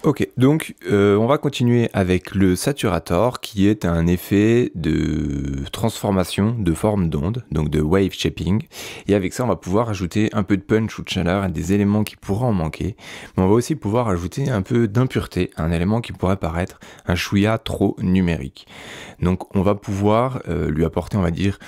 Ok, donc on va continuer avec le saturator qui est un effet de transformation de forme d'onde, donc de wave shaping. Et avec ça, on va pouvoir ajouter un peu de punch ou de chaleur à des éléments qui pourraient en manquer. Mais on va aussi pouvoir ajouter un peu d'impureté, un élément qui pourrait paraître un chouïa trop numérique. Donc on va pouvoir lui apporter, on va dire,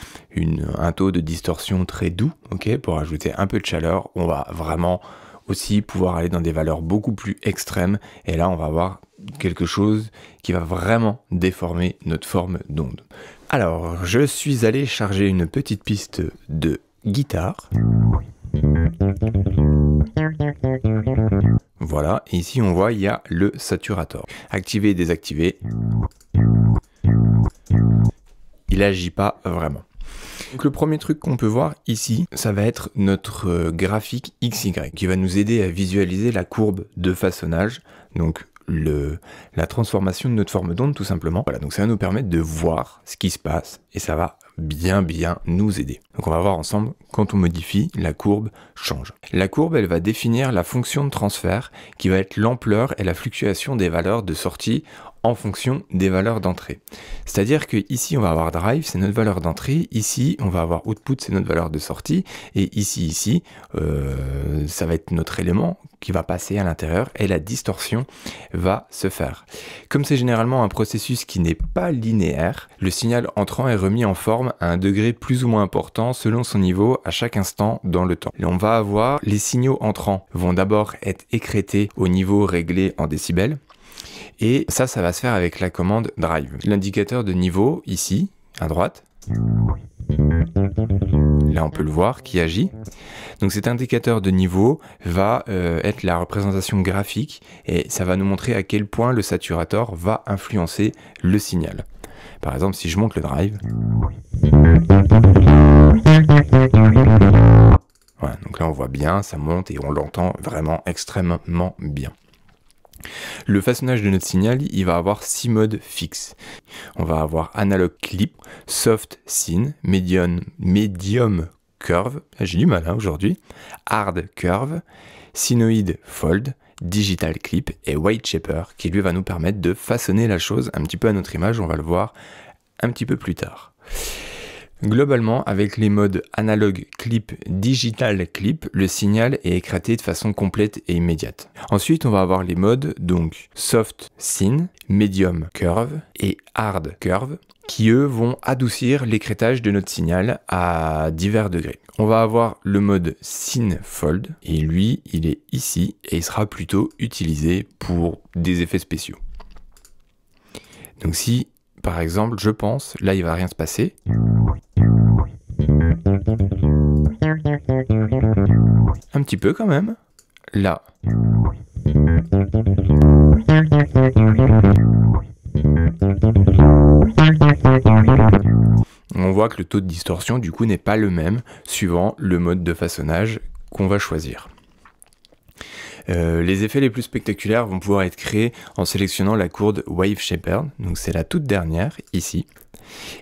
un taux de distorsion très doux, ok, pour ajouter un peu de chaleur. On va vraiment aussi pouvoir aller dans des valeurs beaucoup plus extrêmes, et là on va avoir quelque chose qui va vraiment déformer notre forme d'onde. Alors je suis allé charger une petite piste de guitare. Voilà, et ici on voit il y a le saturator. Activer et désactiver. Il n'agit pas vraiment. Donc le premier truc qu'on peut voir ici, ça va être notre graphique XY qui va nous aider à visualiser la courbe de façonnage, donc la transformation de notre forme d'onde tout simplement. Voilà, donc ça va nous permettre de voir ce qui se passe et ça va bien nous aider. Donc on va voir ensemble, quand on modifie, la courbe change. La courbe, elle va définir la fonction de transfert qui va être l'ampleur et la fluctuation des valeurs de sortie en fonction des valeurs d'entrée. C'est-à-dire que ici on va avoir drive, c'est notre valeur d'entrée, ici on va avoir output, c'est notre valeur de sortie, et ici, ça va être notre élément qui va passer à l'intérieur et la distorsion va se faire. Comme c'est généralement un processus qui n'est pas linéaire, le signal entrant est remis en forme à un degré plus ou moins important selon son niveau à chaque instant dans le temps. Et on va avoir les signaux entrants vont d'abord être écrétés au niveau réglé en décibels. Et ça va se faire avec la commande drive. L'indicateur de niveau, ici, à droite, là on peut le voir, qui agit. Donc cet indicateur de niveau va être la représentation graphique et ça va nous montrer à quel point le saturator va influencer le signal. Par exemple, si je monte le drive, voilà, donc là on voit bien, ça monte et on l'entend vraiment extrêmement bien. Le façonnage de notre signal, il va avoir 6 modes fixes. On va avoir analog clip, soft sine, medium curve, j'ai du mal aujourd'hui, hard curve, sinoid fold, digital clip et white shaper qui lui va nous permettre de façonner la chose un petit peu à notre image, on va le voir un petit peu plus tard. Globalement, avec les modes analog clip, digital clip, le signal est écrété de façon complète et immédiate. Ensuite, on va avoir les modes donc soft sine, medium curve et hard curve qui eux vont adoucir l'écrétage de notre signal à divers degrés. On va avoir le mode sine fold et lui, il est ici et il sera plutôt utilisé pour des effets spéciaux. Donc si par exemple, je pense, là il va rien se passer. Un petit peu quand même. Là. On voit que le taux de distorsion du coup n'est pas le même suivant le mode de façonnage qu'on va choisir. Les effets les plus spectaculaires vont pouvoir être créés en sélectionnant la courbe Wave Shaper, donc c'est la toute dernière ici,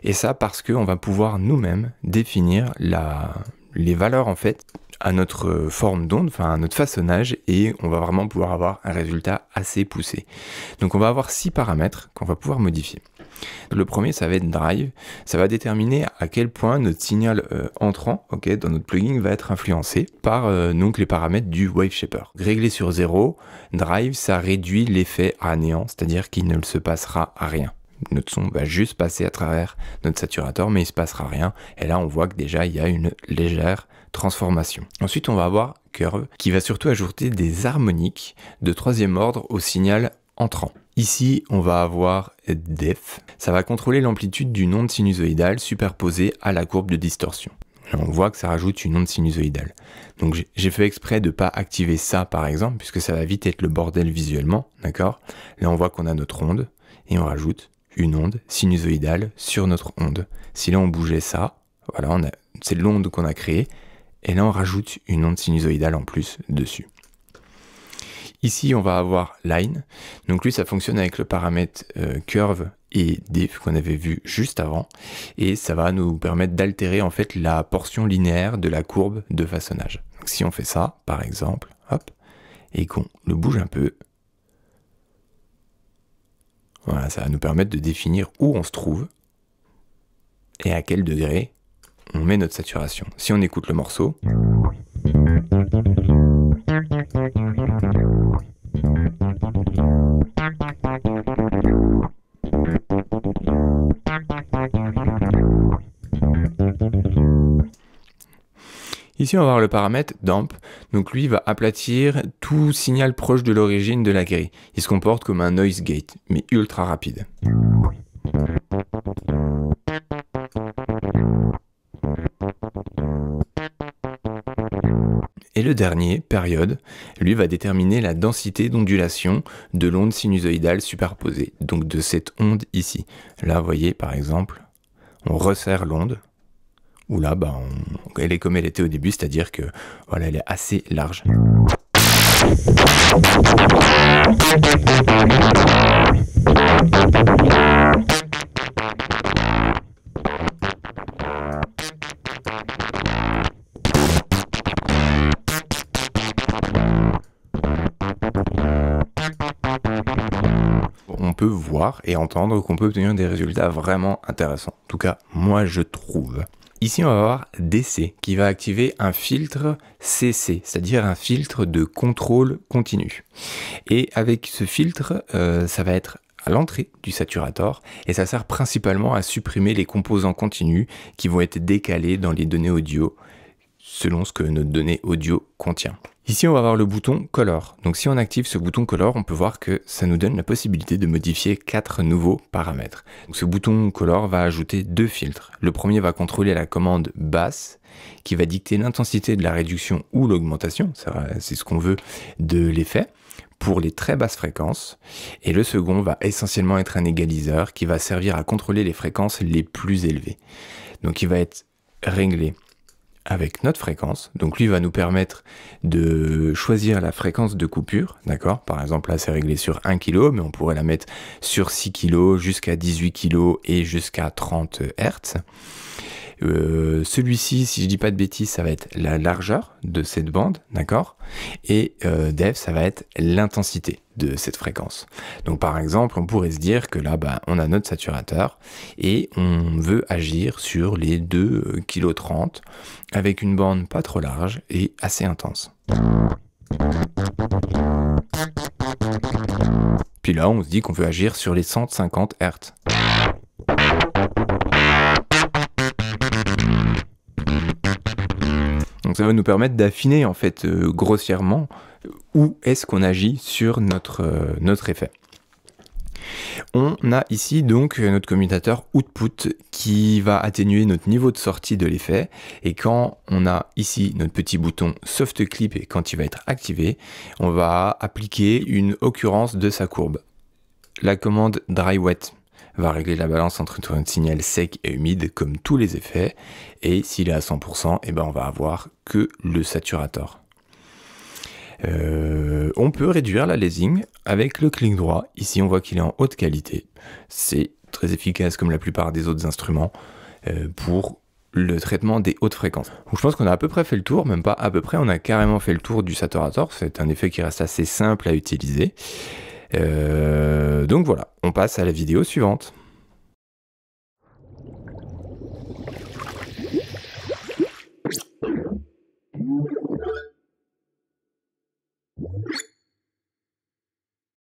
et ça parce qu'on va pouvoir nous-mêmes définir les valeurs en fait à notre forme d'onde, enfin à notre façonnage, et on va vraiment pouvoir avoir un résultat assez poussé. Donc on va avoir 6 paramètres qu'on va pouvoir modifier. Le premier, ça va être drive, ça va déterminer à quel point notre signal entrant dans notre plugin va être influencé par donc les paramètres du Wave Shaper. Réglé sur 0, drive, ça réduit l'effet à néant, c'est-à-dire qu'il ne se passera rien. Notre son va juste passer à travers notre saturator, mais il ne se passera rien. Et là, on voit que déjà, il y a une légère transformation. Ensuite, on va avoir curve, qui va surtout ajouter des harmoniques de 3e ordre au signal entrant. Ici, on va avoir def. Ça va contrôler l'amplitude d'une onde sinusoïdale superposée à la courbe de distorsion. Là, on voit que ça rajoute une onde sinusoïdale. Donc j'ai fait exprès de ne pas activer ça par exemple, puisque ça va vite être le bordel visuellement, d'accord? Là, on voit qu'on a notre onde, et on rajoute une onde sinusoïdale sur notre onde. Si là, on bougeait ça, voilà, c'est l'onde qu'on a créée, et là, on rajoute une onde sinusoïdale en plus dessus. Ici, on va avoir line. Donc lui, ça fonctionne avec le paramètre curve et diff qu'on avait vu juste avant. Et ça va nous permettre d'altérer en fait la portion linéaire de la courbe de façonnage. Donc si on fait ça, par exemple, hop, et qu'on le bouge un peu, Voilà, ça va nous permettre de définir où on se trouve et à quel degré on met notre saturation. Si on écoute le morceau, ici on va voir le paramètre damp, donc lui va aplatir tout signal proche de l'origine de la grille. Il se comporte comme un noise gate, mais ultra rapide. Et le dernier, période, lui va déterminer la densité d'ondulation de l'onde sinusoïdale superposée, donc de cette onde ici. Là, vous voyez, par exemple, on resserre l'onde, où là, elle est comme elle était au début, c'est-à-dire que voilà, elle est assez large. On peut voir et entendre qu'on peut obtenir des résultats vraiment intéressants. En tout cas, moi je trouve. Ici, on va voir DC qui va activer un filtre CC, c'est-à-dire un filtre de contrôle continu. Et avec ce filtre, ça va être à l'entrée du saturator et ça sert principalement à supprimer les composants continus qui vont être décalés dans les données audio selon ce que notre donnée audio contient. Ici, on va voir le bouton Color. Donc si on active ce bouton Color, on peut voir que ça nous donne la possibilité de modifier 4 nouveaux paramètres. Donc, ce bouton Color va ajouter 2 filtres. Le premier va contrôler la commande basse, qui va dicter l'intensité de la réduction ou l'augmentation, c'est ce qu'on veut de l'effet, pour les très basses fréquences. Et le second va essentiellement être un égaliseur qui va servir à contrôler les fréquences les plus élevées. Donc il va être réglé avec notre fréquence, donc lui va nous permettre de choisir la fréquence de coupure, d'accord? Par exemple là c'est réglé sur 1 kg, mais on pourrait la mettre sur 6 kg, jusqu'à 18 kg et jusqu'à 30 Hz. Celui-ci, si je dis pas de bêtises, ça va être la largeur de cette bande, d'accord? Et Dev, ça va être l'intensité de cette fréquence. Donc par exemple, on pourrait se dire que là, on a notre saturateur et on veut agir sur les 2,30 kg avec une bande pas trop large et assez intense. Puis là, on se dit qu'on veut agir sur les 150 Hz. Donc ça va nous permettre d'affiner en fait grossièrement où est-ce qu'on agit sur notre effet. On a ici donc notre commutateur output qui va atténuer notre niveau de sortie de l'effet, et quand on a ici notre petit bouton soft clip et quand il va être activé, on va appliquer une occurrence de sa courbe. La commande dry wet va régler la balance entre un signal sec et humide comme tous les effets, et s'il est à 100%, on va avoir que le saturator. On peut réduire l'aliasing avec le clic droit. Ici on voit qu'il est en haute qualité. C'est très efficace comme la plupart des autres instruments pour le traitement des hautes fréquences. Donc je pense qu'on a à peu près fait le tour, même pas à peu près, on a carrément fait le tour du saturator. C'est un effet qui reste assez simple à utiliser. Donc voilà, on passe à la vidéo suivante.